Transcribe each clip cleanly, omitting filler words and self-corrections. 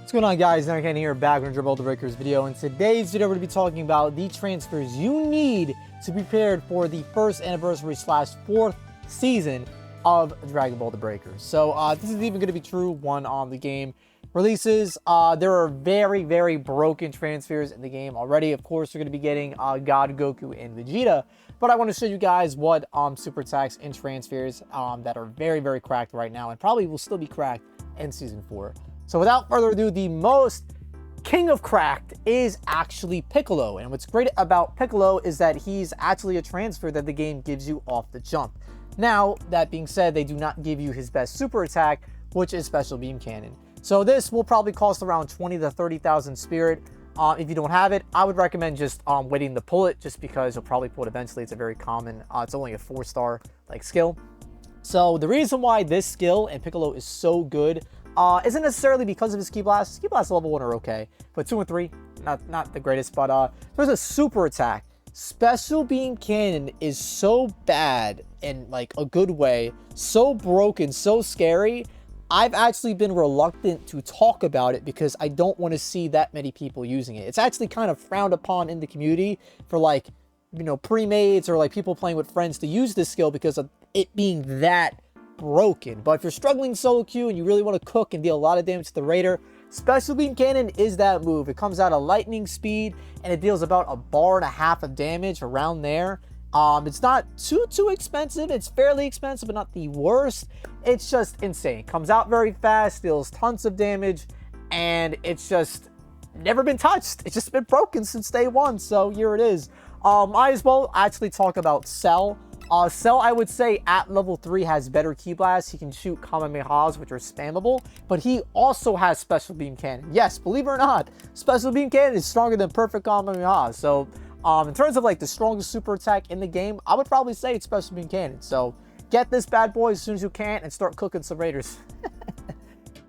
What's going on, guys? Ironcane here, back with another Breakers video. In today's video, we're going to be talking about the transfers you need to be prepared for the first anniversary / 4th season of Dragon Ball: The Breakers. So this is even going to be true one on the game releases. There are very broken transfers in the game already. Of course, we're going to be getting God, Goku, and Vegeta. But I want to show you guys what super attacks and transfers that are very cracked right now, and probably will still be cracked in Season 4. So without further ado, the most king of cracked is actually Piccolo. And what's great about Piccolo is that he's actually a transfer that the game gives you off the jump. Now, that being said, they do not give you his best super attack, which is Special Beam Cannon. So this will probably cost around 20 to 30,000 spirit. If you don't have it, I would recommend just waiting to pull it, just because you'll probably pull it eventually. It's a very common, it's only a 4-star like skill. So the reason why this skill and Piccolo is so good isn't necessarily because of his Ki Blast. Ki Blast level 1 are okay, but 2 and 3, not the greatest. But there's a super attack. Special Beam Cannon is so bad in like a good way, so broken, so scary. I've actually been reluctant to talk about it because I don't want to see that many people using it. It's actually kind of frowned upon in the community for, like, you know, pre-mates or like people playing with friends to use this skill because of it being that broken. But if you're struggling solo queue and you really want to cook and deal a lot of damage to the Raider, Special Beam Cannon is that move. It comes out at lightning speed and it deals about 1.5 bars of damage around there. It's not too expensive. It's fairly expensive, but not the worst. It's just insane. Comes out very fast, deals tons of damage, and it's just never been touched. It's just been broken since day one. So here it is. I as well actually talk about Cell. Cell, I would say, at level 3 has better Ki Blast. He can shoot Kamehamehas, which are spammable, but he also has Special Beam Cannon. Yes, believe it or not, Special Beam Cannon is stronger than Perfect Kamehameha. So, in terms of like the strongest super attack in the game, I would probably say it's Special Beam Cannon. So, get this bad boy as soon as you can and start cooking some Raiders.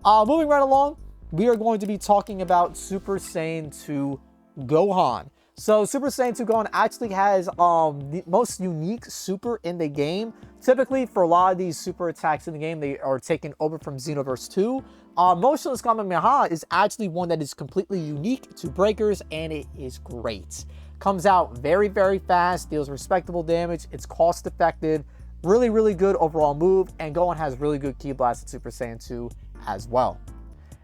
Moving right along, we are going to be talking about Super Saiyan 2 Gohan. So Super Saiyan 2 Gohan actually has the most unique super in the game. Typically, for a lot of these super attacks in the game, they are taken over from Xenoverse 2. Motionless Kamehameha is actually one that is completely unique to Breakers, and it is great. Comes out very fast, deals respectable damage, it's cost effective, really good overall move, and Gohan has really good Ki Blast in Super Saiyan 2 as well.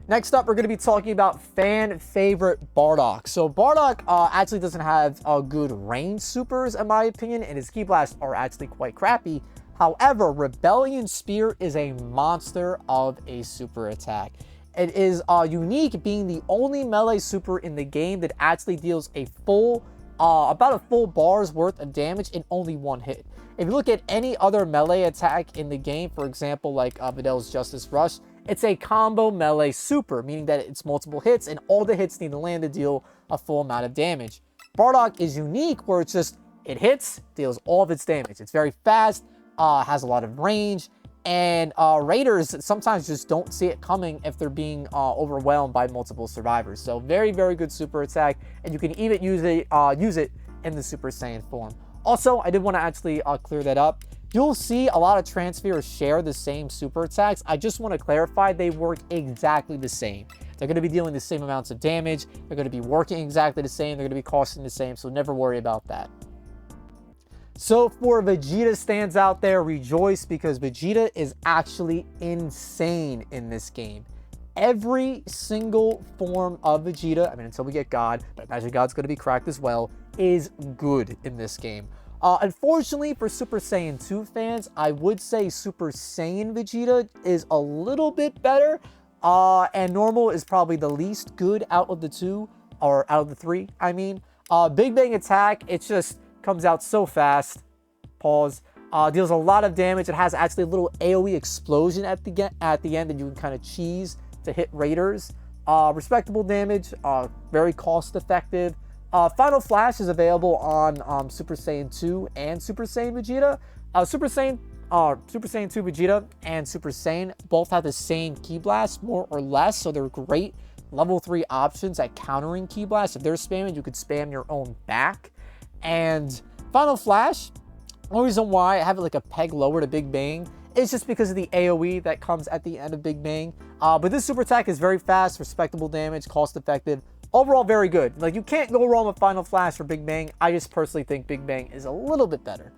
Next up, we're going to be talking about fan favorite Bardock. So Bardock actually doesn't have good range supers, in my opinion, and his Ki Blasts are actually quite crappy. However, Rebellion Spear is a monster of a super attack. It is unique, being the only melee super in the game that actually deals a full, about a full bar's worth of damage in only one hit. If you look at any other melee attack in the game, for example, like Videl's Justice Rush, it's a combo melee super, meaning that it's multiple hits and all the hits need to land to deal a full amount of damage. Bardock is unique where it's just, it hits, deals all of its damage. It's very fast, has a lot of range, and Raiders sometimes just don't see it coming if they're being overwhelmed by multiple survivors. So very good super attack, and you can even use it in the Super Saiyan form. Also, I did want to actually clear that up. You'll see a lot of transfers share the same super attacks. I just want to clarify, they work exactly the same. They're going to be dealing the same amounts of damage. They're going to be working exactly the same. They're going to be costing the same, so never worry about that. So for Vegeta stands out there, rejoice, because Vegeta is actually insane in this game. Every single form of Vegeta, I mean, until we get God, but imagine God's going to be cracked as well, is good in this game. Unfortunately for Super Saiyan 2 fans, I would say Super Saiyan Vegeta is a little bit better, and normal is probably the least good out of the two, or out of the three, I mean. Big Bang Attack, it just comes out so fast. Pause. Deals a lot of damage. It has actually a little AoE explosion at the end that you can kind of cheese to hit Raiders. Respectable damage, very cost effective. Final Flash is available on Super Saiyan 2 and Super Saiyan Vegeta. Super Saiyan 2 Vegeta and Super Saiyan both have the same Ki Blast, more or less, so they're great level 3 options at countering Ki Blast. If they're spamming, you could spam your own back. And Final Flash, the only reason why I have it like a peg lower to Big Bang is just because of the AoE that comes at the end of Big Bang. But this super attack is very fast, respectable damage, cost effective. Overall, very good. Like, you can't go wrong with Final Flash for Big Bang. I just personally think Big Bang is a little bit better.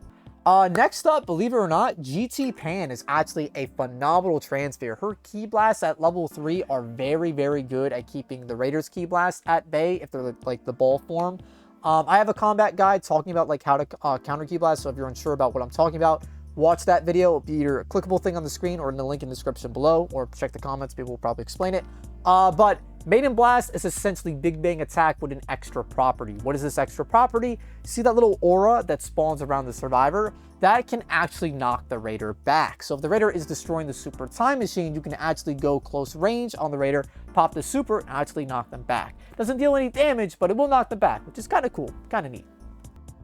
Next up, believe it or not, GT Pan is actually a phenomenal Transphere. Her Ki Blasts at level 3 are very, very good at keeping the Raiders' Ki Blast at bay if they're like the ball form. I have a combat guide talking about like how to counter Ki Blast, so if you're unsure about what I'm talking about, watch that video. It'll be either a clickable thing on the screen or in the link in the description below, or check the comments, people will probably explain it. But Maiden Blast is essentially Big Bang attack with an extra property. What is this extra property? See that little aura that spawns around the survivor? That can actually knock the Raider back. So if the Raider is destroying the super time machine, you can actually go close range on the Raider, pop the super, and actually knock them back. Doesn't deal any damage, but it will knock them back, which is kind of cool, kind of neat.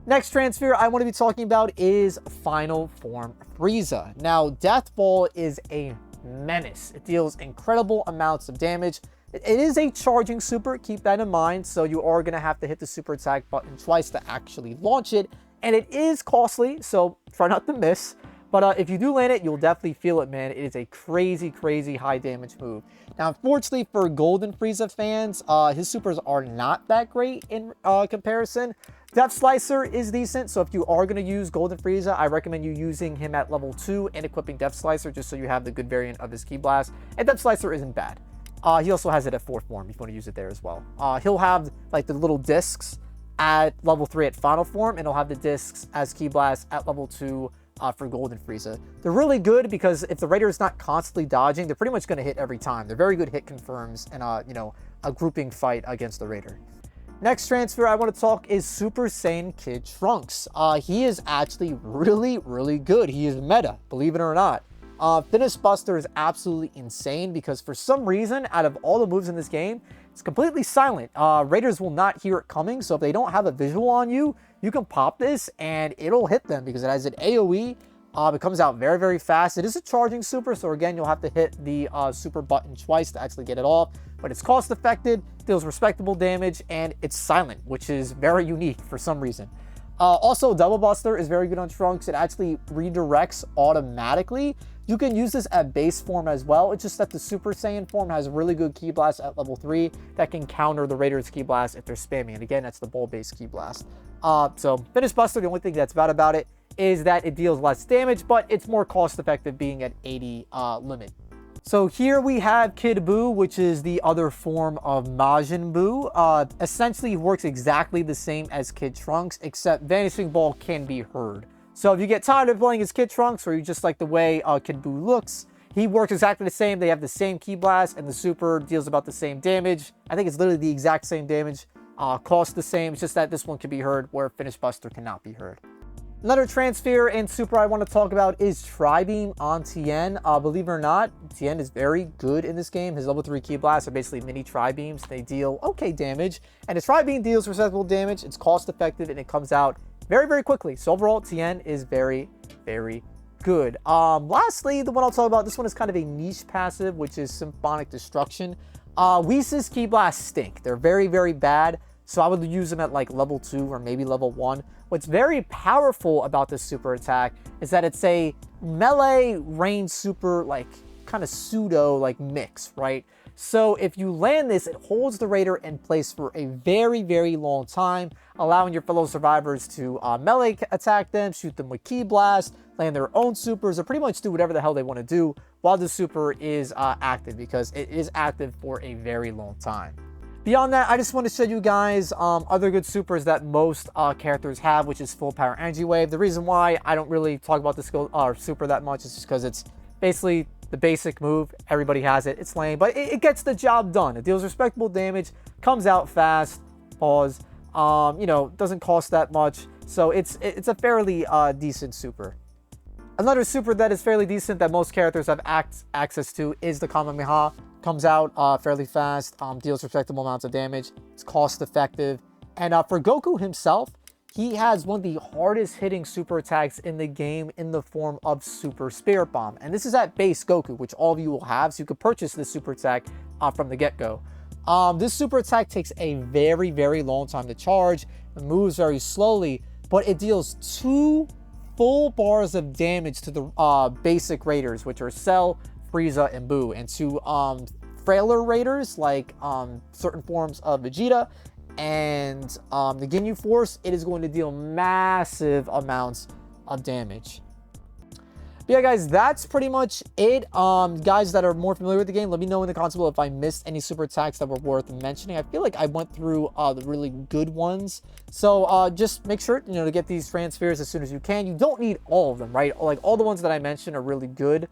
Next Transphere I want to be talking about is Final Form Frieza. Now, Death Ball is a menace. It deals incredible amounts of damage. It is a charging super, keep that in mind, so you are going to have to hit the super attack button twice to actually launch it, and it is costly, so try not to miss. But if you do land it, you'll definitely feel it, man. It is a crazy, crazy high damage move. Now, unfortunately for Golden Frieza fans, his supers are not that great in comparison. Death Slicer is decent, so if you are going to use Golden Frieza, I recommend you using him at level 2 and equipping Death Slicer just so you have the good variant of his Ki Blast. And Death Slicer isn't bad. He also has it at 4th form if you want to use it there as well. He'll have like the little discs at level 3 at Final Form, and he'll have the discs as Ki Blast at level 2 for Golden Frieza. They're really good because if the Raider is not constantly dodging, they're pretty much going to hit every time. They're very good hit confirms and you know, a grouping fight against the Raider. Next Transphere I want to talk is Super Saiyan Kid Trunks. He is actually really, really good. He is meta, believe it or not. Finish Buster is absolutely insane because for some reason, out of all the moves in this game, it's completely silent. Raiders will not hear it coming, so if they don't have a visual on you, you can pop this and it'll hit them because it has an AoE. It comes out very, very fast. It is a charging super, so again, you'll have to hit the super button twice to actually get it off, but it's cost effective, deals respectable damage, and it's silent, which is very unique for some reason. Also, Double Buster is very good on Trunks. It actually redirects automatically. You can use this at base form as well. It's just that the Super Saiyan form has a really good Ki Blast at level 3 that can counter the Raiders' Ki Blast if they're spamming. And again, that's the ball-based Ki Blast. So Finish Buster, the only thing that's bad about it is that it deals less damage, but it's more cost-effective being at 80 limit. So here we have Kid Buu, which is the other form of Majin Buu. Essentially works exactly the same as Kid Trunks, except Vanishing Ball can be heard. So if you get tired of playing as Kid Trunks, or you just like the way Kid Buu looks, he works exactly the same. They have the same Ki Blast, and the super deals about the same damage. I think it's literally the exact same damage. Cost the same, it's just that this one can be heard, where Finish Buster cannot be heard. Another Transphere and super I want to talk about is Tri-Beam on Tien. Believe it or not, Tien is very good in this game. His level 3 Ki Blasts are basically mini Tri-Beams. They deal okay damage, and his Tri-Beam deals respectable damage. It's cost effective, and it comes out very, very quickly. So overall, Tien is very, very good. Lastly, the one I'll talk about, this one is kind of a niche passive, which is Symphonic Destruction. Whis' Ki Blasts stink. They're very, very bad. So I would use them at like level 2 or maybe level 1. What's very powerful about this super attack is that it's a melee range super, like kind of pseudo like mix, right? So if you land this, it holds the Raider in place for a very, very long time, allowing your fellow survivors to melee attack them, shoot them with Ki Blast, land their own supers, or pretty much do whatever the hell they want to do while the super is active, because it is active for a very long time. Beyond that, I just want to show you guys other good supers that most characters have, which is Full Power Energy Wave. The reason why I don't really talk about this super that much is just because it's basically the basic move. Everybody has it. It's lame, but it gets the job done. It deals respectable damage, comes out fast, pause, you know, doesn't cost that much. So it's a fairly decent super. Another super that is fairly decent that most characters have access to is the Kamehameha. Comes out fairly fast, deals respectable amounts of damage. It's cost effective. And for Goku himself, he has one of the hardest hitting super attacks in the game in the form of Super Spirit Bomb. And this is at base Goku, which all of you will have. So you could purchase this super attack from the get-go. This super attack takes a very, very long time to charge. It moves very slowly, but it deals 2 full bars of damage to the basic raiders, which are Cell, Frieza, and Boo, and to frailer raiders like certain forms of Vegeta and the Ginyu Force, it is going to deal massive amounts of damage. But yeah, guys, that's pretty much it. Guys that are more familiar with the game, let me know in the comments below if I missed any super attacks that were worth mentioning. I feel like I went through the really good ones. So just make sure, you know, to get these Transpheres as soon as you can. You don't need all of them, right? Like, all the ones that I mentioned are really good.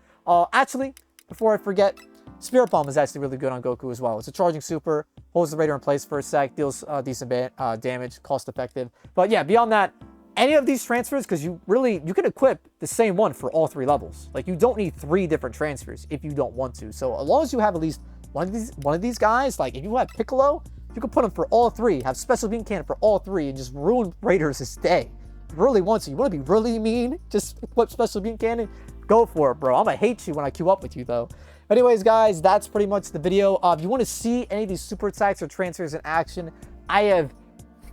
Actually, before I forget, Spirit Bomb is actually really good on Goku as well. It's a charging super, holds the Raider in place for a sec, deals decent damage, cost effective. But yeah, beyond that, any of these Transpheres, because you can equip the same one for all 3 levels. Like, you don't need 3 different Transpheres if you don't want to. So as long as you have at least one of these guys, like if you have Piccolo, you can put him for all 3, have Special Beam Cannon for all 3, and just ruin Raiders' day. If you really want to. You want to be really mean? Just equip Special Beam Cannon? Go for it, bro. I'm gonna hate you when I queue up with you, though. Anyways, guys, that's pretty much the video. If you want to see any of these super attacks or Transpheres in action, I have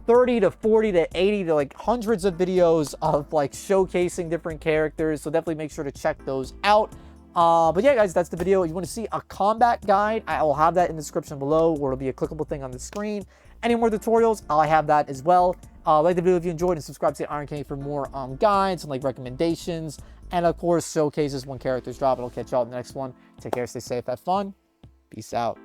30 to 40 to 80 to like hundreds of videos of like showcasing different characters, so definitely make sure to check those out. But yeah, guys, that's the video. If you want to see a combat guide, I will have that in the description below, or it'll be a clickable thing on the screen. Any more tutorials, I'll have that as well. Like the video if you enjoyed, and subscribe to the Ironcane for more guides and like recommendations, and of course showcases when characters drop. And I'll catch y'all in the next one. Take care, stay safe, have fun, peace out.